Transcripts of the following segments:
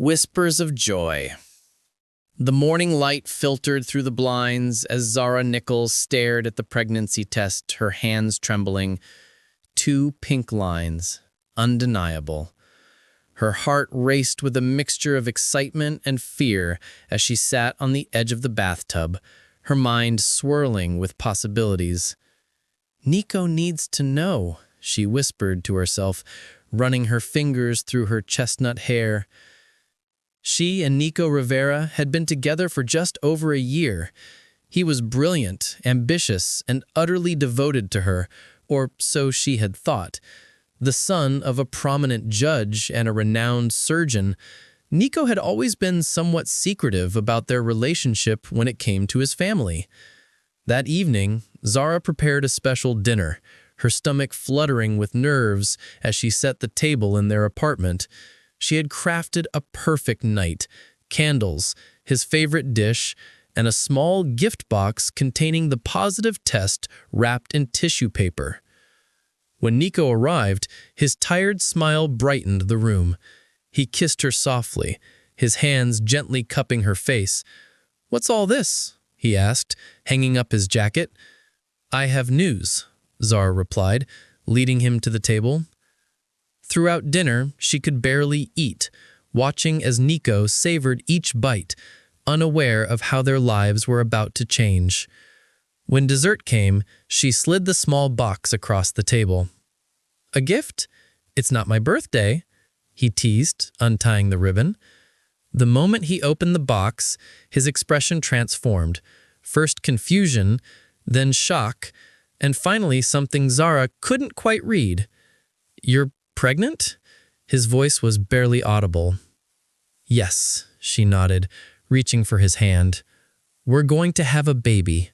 Whispers of joy. The morning light filtered through the blinds as Zara Nichols stared at the pregnancy test, her hands trembling. 2 pink lines, undeniable. Her heart raced with a mixture of excitement and fear as she sat on the edge of the bathtub, her mind swirling with possibilities. "Nico needs to know," she whispered to herself, running her fingers through her chestnut hair. She and Nico Rivera had been together for just over a year. He was brilliant, ambitious, and utterly devoted to her, or so she had thought. The son of a prominent judge and a renowned surgeon, Nico had always been somewhat secretive about their relationship when it came to his family. That evening, Zara prepared a special dinner, her stomach fluttering with nerves as she set the table in their apartment. She had crafted a perfect night, candles, his favorite dish, and a small gift box containing the positive test wrapped in tissue paper. When Nico arrived, his tired smile brightened the room. He kissed her softly, his hands gently cupping her face. "What's all this?" he asked, hanging up his jacket. "I have news," Zara replied, leading him to the table. Throughout dinner, she could barely eat, watching as Nico savored each bite, unaware of how their lives were about to change. When dessert came, she slid the small box across the table. "A gift? It's not my birthday," he teased, untying the ribbon. The moment he opened the box, his expression transformed. First confusion, then shock, and finally something Zara couldn't quite read. "You're pregnant?" His voice was barely audible. "Yes," she nodded, reaching for his hand. "We're going to have a baby."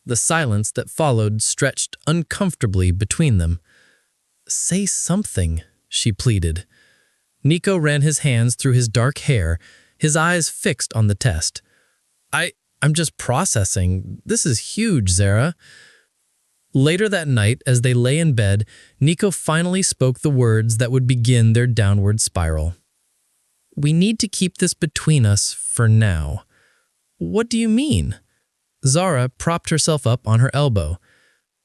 The silence that followed stretched uncomfortably between them. "Say something," she pleaded. Nico ran his hands through his dark hair, his eyes fixed on the test. I'm just processing. This is huge, Zara." Later that night, as they lay in bed, Nico finally spoke the words that would begin their downward spiral. "We need to keep this between us for now." "What do you mean?" Zara propped herself up on her elbow.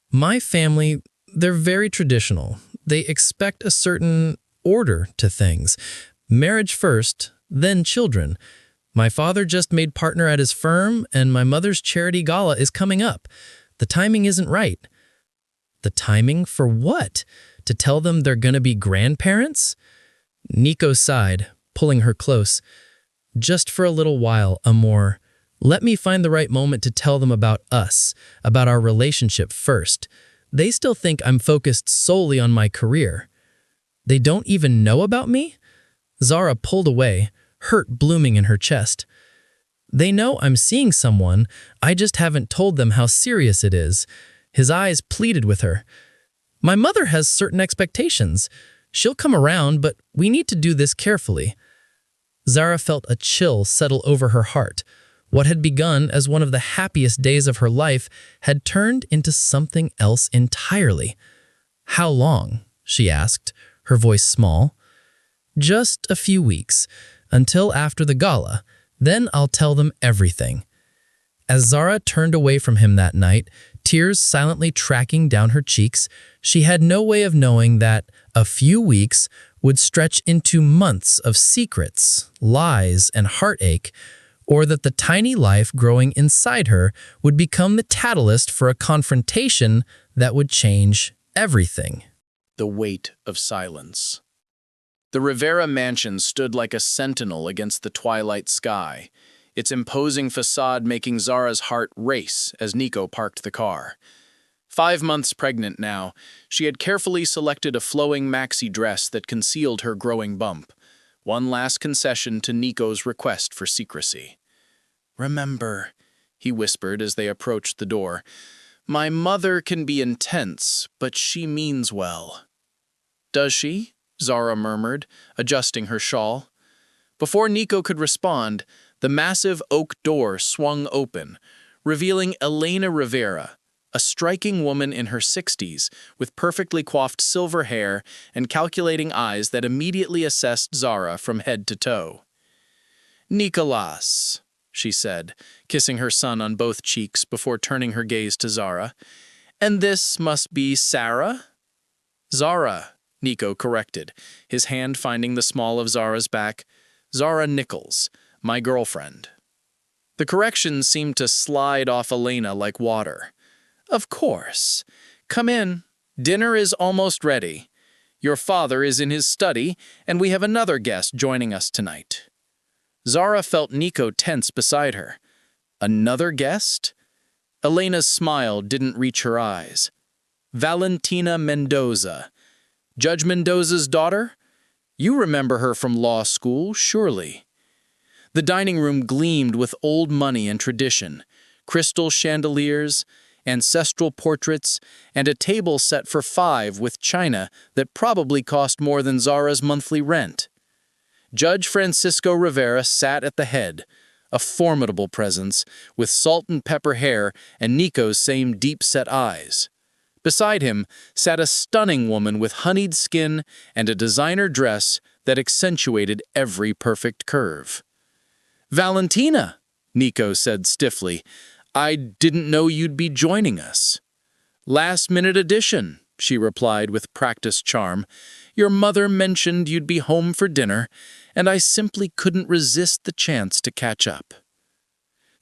"My family, they're very traditional. They expect a certain order to things. Marriage first, then children. My father just made partner at his firm, and my mother's charity gala is coming up. The timing isn't right." "The timing for what? To tell them they're gonna be grandparents?" Nico sighed, pulling her close. "Just for a little while, Amor. Let me find the right moment to tell them about us, about our relationship first. They still think I'm focused solely on my career." "They don't even know about me?" Zara pulled away, hurt blooming in her chest. "They know I'm seeing someone, I just haven't told them how serious it is." His eyes pleaded with her. "My mother has certain expectations. She'll come around, but we need to do this carefully." Zara felt a chill settle over her heart. What had begun as one of the happiest days of her life had turned into something else entirely. "How long?" she asked, her voice small. "Just a few weeks, until after the gala. Then I'll tell them everything." As Zara turned away from him that night, tears silently tracking down her cheeks, she had no way of knowing that a few weeks would stretch into months of secrets, lies, and heartache, or that the tiny life growing inside her would become the catalyst for a confrontation that would change everything. The weight of silence. The Rivera mansion stood like a sentinel against the twilight sky, its imposing facade making Zara's heart race as Nico parked the car. 5 months pregnant now, she had carefully selected a flowing maxi dress that concealed her growing bump, one last concession to Nico's request for secrecy. "Remember," he whispered as they approached the door, "my mother can be intense, but she means well." "Does she?" Zara murmured, adjusting her shawl. Before Nico could respond, the massive oak door swung open, revealing Elena Rivera, a striking woman in her 60s with perfectly coiffed silver hair and calculating eyes that immediately assessed Zara from head to toe. Nicolas, she said, kissing her son on both cheeks before turning her gaze to Zara. And this must be Sarah? Zara, Nico corrected, his hand finding the small of Zara's back. Zara Nichols, my girlfriend. The correction seemed to slide off Elena like water. Of course. Come in. Dinner is almost ready. Your father is in his study, and we have another guest joining us tonight. Zara felt Nico tense beside her. Another guest? Elena's smile didn't reach her eyes. Valentina Mendoza. Judge Mendoza's daughter? You remember her from law school, surely. The dining room gleamed with old money and tradition, crystal chandeliers, ancestral portraits, and a table set for 5 with china that probably cost more than Zara's monthly rent. Judge Francisco Rivera sat at the head, a formidable presence, with salt and pepper hair and Nico's same deep-set eyes. Beside him sat a stunning woman with honeyed skin and a designer dress that accentuated every perfect curve. Valentina, Nico said stiffly, I didn't know you'd be joining us. Last-minute addition, she replied with practiced charm. Your mother mentioned you'd be home for dinner, and I simply couldn't resist the chance to catch up.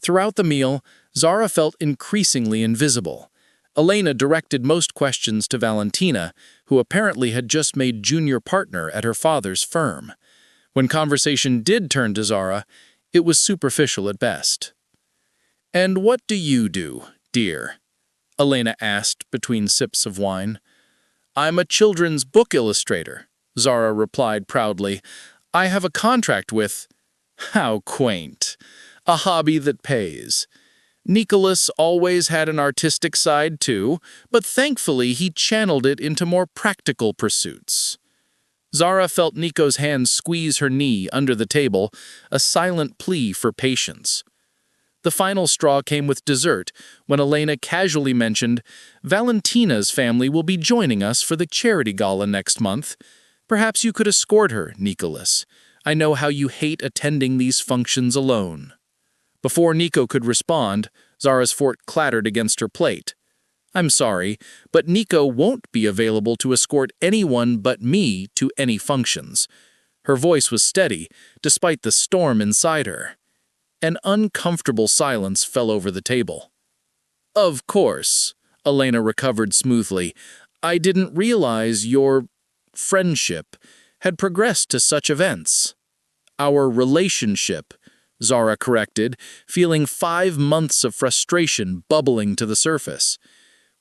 Throughout the meal, Zara felt increasingly invisible. Elena directed most questions to Valentina, who apparently had just made junior partner at her father's firm. When conversation did turn to Zara, it was superficial at best. And what do you do, dear? Elena asked between sips of wine. I'm a children's book illustrator, Zara replied proudly. I have a contract with... How quaint. A hobby that pays. Nicholas always had an artistic side too, but thankfully he channeled it into more practical pursuits. Zara felt Nico's hand squeeze her knee under the table, a silent plea for patience. The final straw came with dessert, when Elena casually mentioned, Valentina's family will be joining us for the charity gala next month. Perhaps you could escort her, Nicholas. I know how you hate attending these functions alone. Before Nico could respond, Zara's fork clattered against her plate. I'm sorry, but Nico won't be available to escort anyone but me to any functions. Her voice was steady, despite the storm inside her. An uncomfortable silence fell over the table. Of course, Elena recovered smoothly. I didn't realize your friendship had progressed to such events. Our relationship, Zara corrected, feeling 5 months of frustration bubbling to the surface.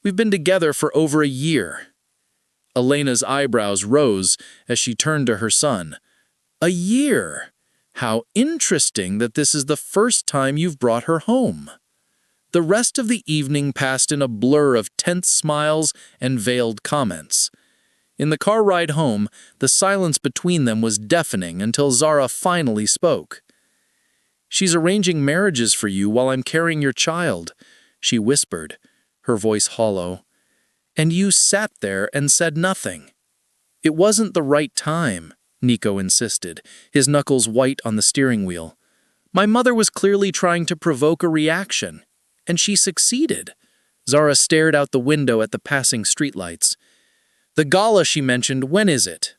We've been together for over a year. Elena's eyebrows rose as she turned to her son. A year? How interesting that this is the first time you've brought her home. The rest of the evening passed in a blur of tense smiles and veiled comments. In the car ride home, the silence between them was deafening until Zara finally spoke. She's arranging marriages for you while I'm carrying your child, she whispered, her voice hollow. And you sat there and said nothing. It wasn't the right time, Nico insisted, his knuckles white on the steering wheel. My mother was clearly trying to provoke a reaction, and she succeeded. Zara stared out the window at the passing streetlights. The gala she mentioned, when is it?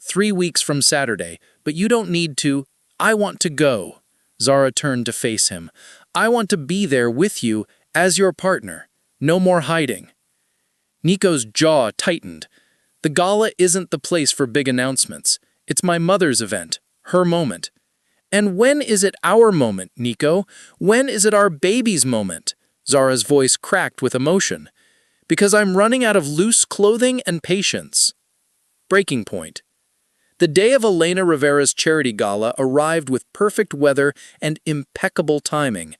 3 weeks from Saturday, but you don't need to. I want to go. Zara turned to face him. I want to be there with you as your partner. No more hiding. Nico's jaw tightened. The gala isn't the place for big announcements. It's my mother's event, her moment. And when is it our moment, Nico? When is it our baby's moment? Zara's voice cracked with emotion. Because I'm running out of loose clothing and patience. Breaking point. The day of Elena Rivera's charity gala arrived with perfect weather and impeccable timing.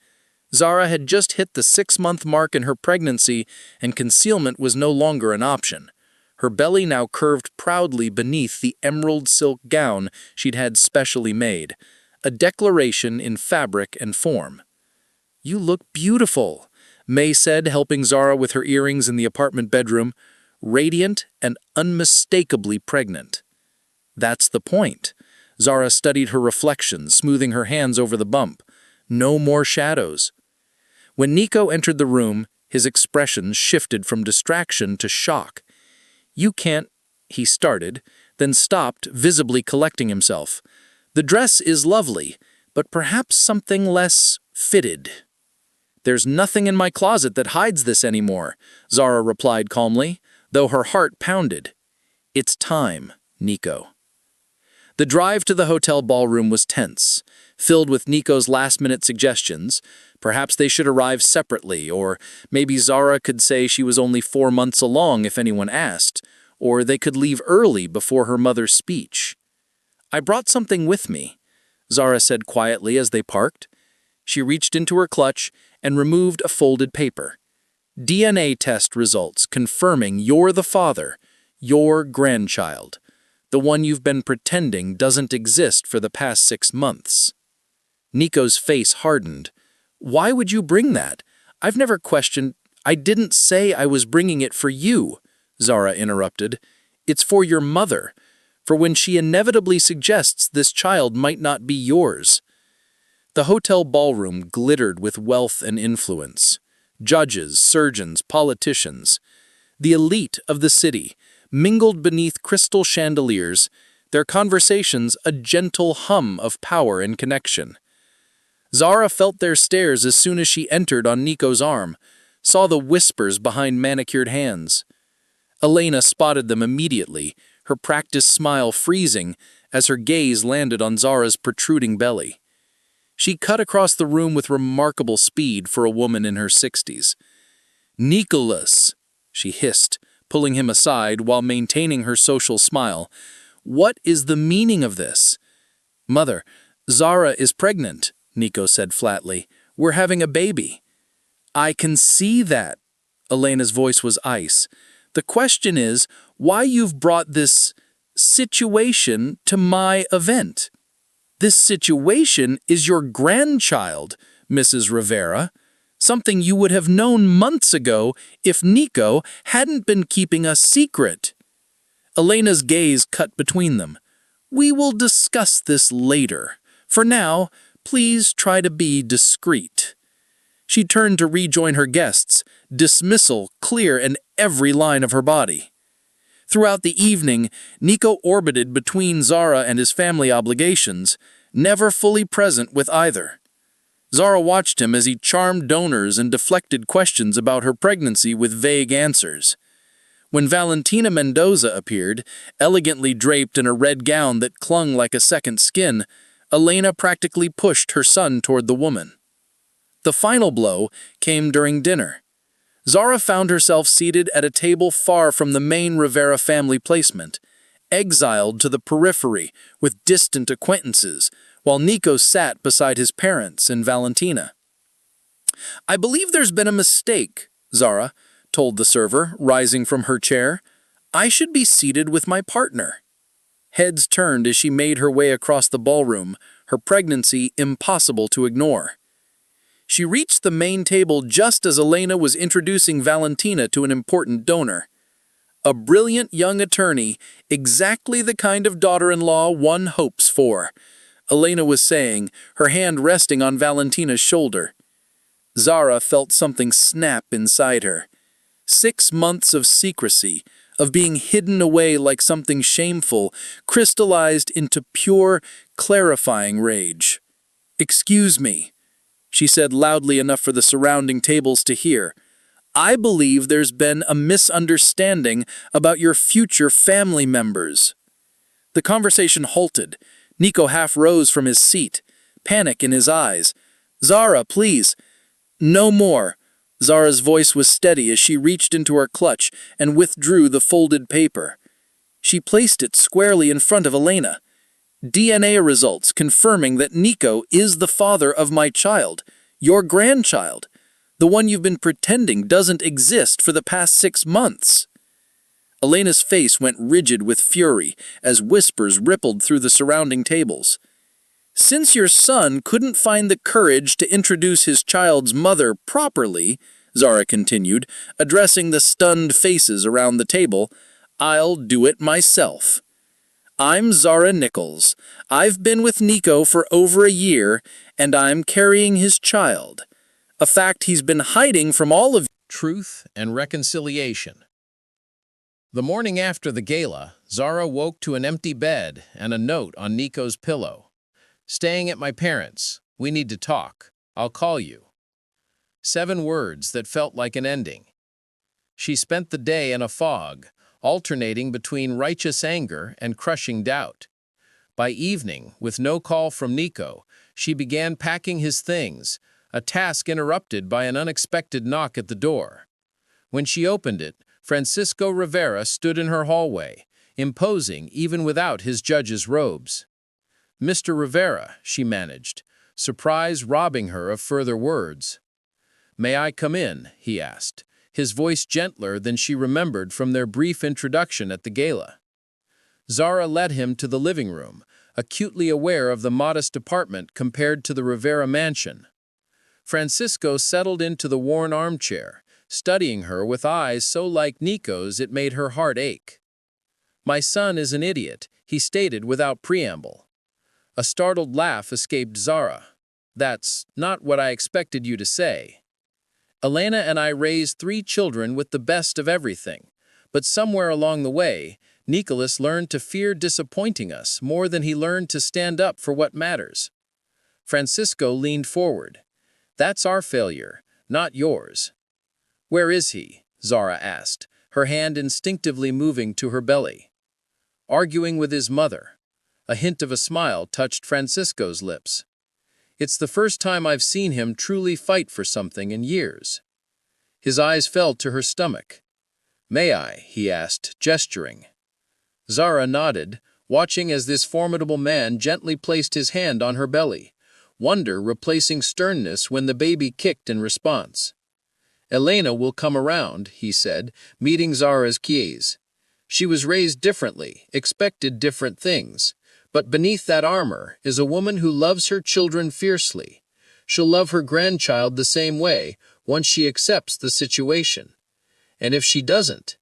Zara had just hit the 6-month mark in her pregnancy, and concealment was no longer an option. Her belly now curved proudly beneath the emerald silk gown she'd had specially made, a declaration in fabric and form. You look beautiful, May said, helping Zara with her earrings in the apartment bedroom, radiant and unmistakably pregnant. That's the point. Zara studied her reflection, smoothing her hands over the bump. No more shadows. When Nico entered the room, his expression shifted from distraction to shock. "You can't," he started, then stopped, visibly collecting himself. "The dress is lovely, but perhaps something less fitted." "There's nothing in my closet that hides this anymore," Zara replied calmly, though her heart pounded. "It's time, Nico." The drive to the hotel ballroom was tense, filled with Nico's last-minute suggestions. Perhaps they should arrive separately, or maybe Zara could say she was only 4 months along if anyone asked, or they could leave early before her mother's speech. "I brought something with me," Zara said quietly as they parked. She reached into her clutch and removed a folded paper. "DNA test results confirming you're the father, your grandchild. The one you've been pretending doesn't exist for the past 6 months." Nico's face hardened. "Why would you bring that? I've never questioned—" "I didn't say I was bringing it for you," Zara interrupted. "It's for your mother, for when she inevitably suggests this child might not be yours." The hotel ballroom glittered with wealth and influence. Judges, surgeons, politicians. The elite of the city, mingled beneath crystal chandeliers, their conversations a gentle hum of power and connection. Zara felt their stares as soon as she entered on Nico's arm, saw the whispers behind manicured hands. Elena spotted them immediately, her practiced smile freezing as her gaze landed on Zara's protruding belly. She cut across the room with remarkable speed for a woman in her 60s. "Nicholas," she hissed, pulling him aside while maintaining her social smile. "What is the meaning of this?" "Mother, Zara is pregnant," Nico said flatly. "We're having a baby." "I can see that." Elena's voice was ice. "The question is, why you've brought this situation to my event?" "This situation is your grandchild, Mrs. Rivera. Something you would have known months ago if Nico hadn't been keeping a secret." Elena's gaze cut between them. "We will discuss this later. For now, please try to be discreet." She turned to rejoin her guests, dismissal clear in every line of her body. Throughout the evening, Nico orbited between Zara and his family obligations, never fully present with either. Zara watched him as he charmed donors and deflected questions about her pregnancy with vague answers. When Valentina Mendoza appeared, elegantly draped in a red gown that clung like a second skin, Elena practically pushed her son toward the woman. The final blow came during dinner. Zara found herself seated at a table far from the main Rivera family placement, exiled to the periphery with distant acquaintances, while Nico sat beside his parents and Valentina. "I believe there's been a mistake," Zara told the server, rising from her chair. "I should be seated with my partner." Heads turned as she made her way across the ballroom, her pregnancy impossible to ignore. She reached the main table just as Elena was introducing Valentina to an important donor. A brilliant young attorney, exactly the kind of daughter-in-law one hopes for, Elena was saying, her hand resting on Valentina's shoulder. Zara felt something snap inside her. 6 months of secrecy, of being hidden away like something shameful, crystallized into pure, clarifying rage. "Excuse me," she said loudly enough for the surrounding tables to hear. "I believe there's been a misunderstanding about your future family members." The conversation halted. Nico half rose from his seat, panic in his eyes. "Zara, please." "No more." Zara's voice was steady as she reached into her clutch and withdrew the folded paper. She placed it squarely in front of Elena. "DNA results confirming that Nico is the father of my child, your grandchild. The one you've been pretending doesn't exist for the past 6 months." Elena's face went rigid with fury as whispers rippled through the surrounding tables. "Since your son couldn't find the courage to introduce his child's mother properly," Zara continued, addressing the stunned faces around the table, "I'll do it myself. I'm Zara Nichols. I've been with Nico for over a year, and I'm carrying his child. A fact he's been hiding from all of you. Truth and reconciliation. The morning after the gala, Zara woke to an empty bed and a note on Nico's pillow. Staying at my parents'. We need to talk. I'll call you. 7 words that felt like an ending. She spent the day in a fog, alternating between righteous anger and crushing doubt. By evening, with no call from Nico, she began packing his things, a task interrupted by an unexpected knock at the door. When she opened it, Francisco Rivera stood in her hallway, imposing even without his judge's robes. "Mr. Rivera," she managed, surprise robbing her of further words. "May I come in?" he asked, his voice gentler than she remembered from their brief introduction at the gala. Zara led him to the living room, acutely aware of the modest apartment compared to the Rivera mansion. Francisco settled into the worn armchair, studying her with eyes so like Nico's it made her heart ache. "My son is an idiot," he stated without preamble. A startled laugh escaped Zara. "That's not what I expected you to say. Elena and I raised 3 children with the best of everything, but somewhere along the way, Nicholas learned to fear disappointing us more than he learned to stand up for what matters." Francisco leaned forward. "That's our failure, not yours." "Where is he?" Zara asked, her hand instinctively moving to her belly. "Arguing with his mother." A hint of a smile touched Francisco's lips. "It's the first time I've seen him truly fight for something in years." His eyes fell to her stomach. "May I?" he asked, gesturing. Zara nodded, watching as this formidable man gently placed his hand on her belly, wonder replacing sternness when the baby kicked in response. "Elena will come around," he said, meeting Zara's gaze. "She was raised differently, expected different things. But beneath that armor is a woman who loves her children fiercely. She'll love her grandchild the same way once she accepts the situation. And if she doesn't,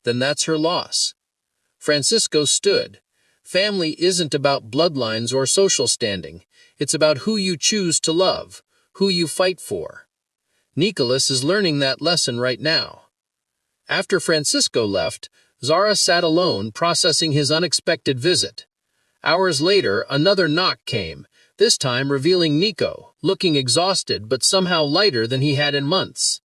then that's her loss." Francisco stood. Family isn't about bloodlines or social standing. It's about who you choose to love, who you fight for. Nicholas is learning that lesson right now. After Francisco left, Zara sat alone processing his unexpected visit. Hours later, another knock came, this time revealing Nico, looking exhausted but somehow lighter than he had in months.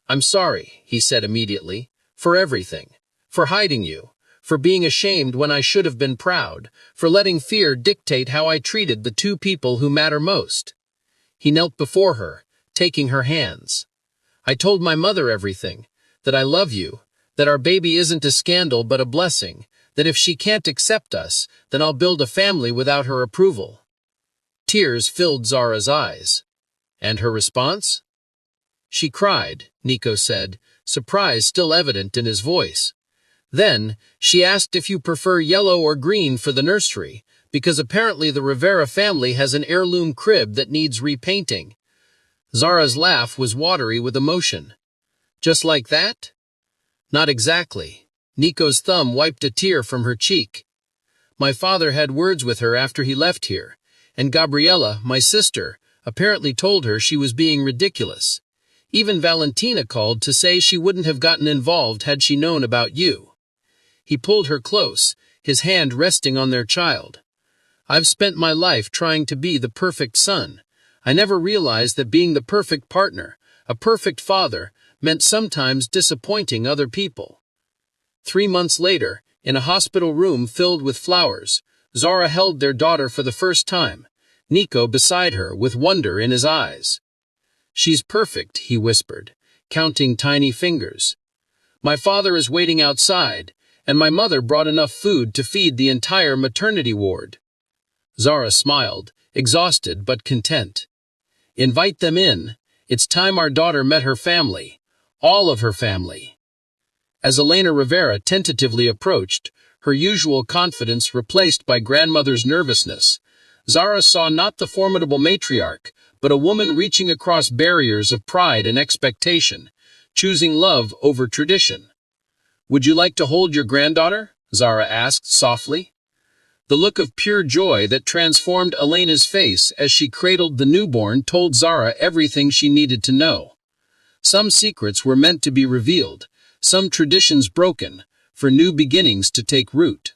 "I'm sorry," he said immediately, "for everything. For hiding you. For being ashamed when I should have been proud. For letting fear dictate how I treated the 2 people who matter most." He knelt before her, taking her hands. "I told my mother everything. That I love you. That our baby isn't a scandal but a blessing. That if she can't accept us, then I'll build a family without her approval." Tears filled Zara's eyes. "And her response?" "She cried," Nico said, surprise still evident in his voice. "Then, she asked if you prefer yellow or green for the nursery, because apparently the Rivera family has an heirloom crib that needs repainting." Zara's laugh was watery with emotion. "Just like that?" "Not exactly." Nico's thumb wiped a tear from her cheek. "My father had words with her after he left here, and Gabriella, my sister, apparently told her she was being ridiculous. Even Valentina called to say she wouldn't have gotten involved had she known about you." He pulled her close, his hand resting on their child. "I've spent my life trying to be the perfect son. I never realized that being the perfect partner, a perfect father, meant sometimes disappointing other people." 3 months later, in a hospital room filled with flowers, Zara held their daughter for the first time, Nico beside her with wonder in his eyes. "She's perfect," he whispered, counting tiny fingers. "My father is waiting outside, and my mother brought enough food to feed the entire maternity ward." Zara smiled, exhausted but content. "Invite them in. It's time our daughter met her family. All of her family." As Elena Rivera tentatively approached, her usual confidence replaced by grandmother's nervousness, Zara saw not the formidable matriarch, but a woman reaching across barriers of pride and expectation, choosing love over tradition. "Would you like to hold your granddaughter?" Zara asked softly. The look of pure joy that transformed Elena's face as she cradled the newborn told Zara everything she needed to know. Some secrets were meant to be revealed, some traditions broken, for new beginnings to take root.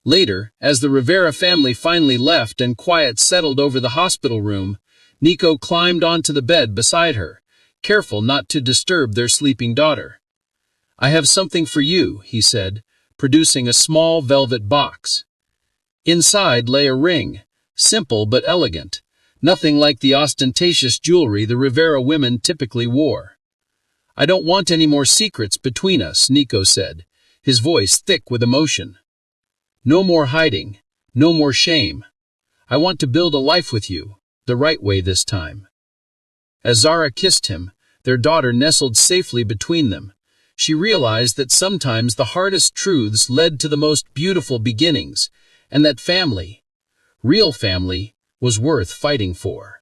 Later, as the Rivera family finally left and quiet settled over the hospital room, Nico climbed onto the bed beside her, careful not to disturb their sleeping daughter. "I have something for you," he said, producing a small velvet box. Inside lay a ring, simple but elegant, nothing like the ostentatious jewelry the Rivera women typically wore. "I don't want any more secrets between us," Nico said, his voice thick with emotion. "No more hiding, no more shame. I want to build a life with you, the right way this time." As Zara kissed him, their daughter nestled safely between them. She realized that sometimes the hardest truths led to the most beautiful beginnings, and that family, real family, was worth fighting for.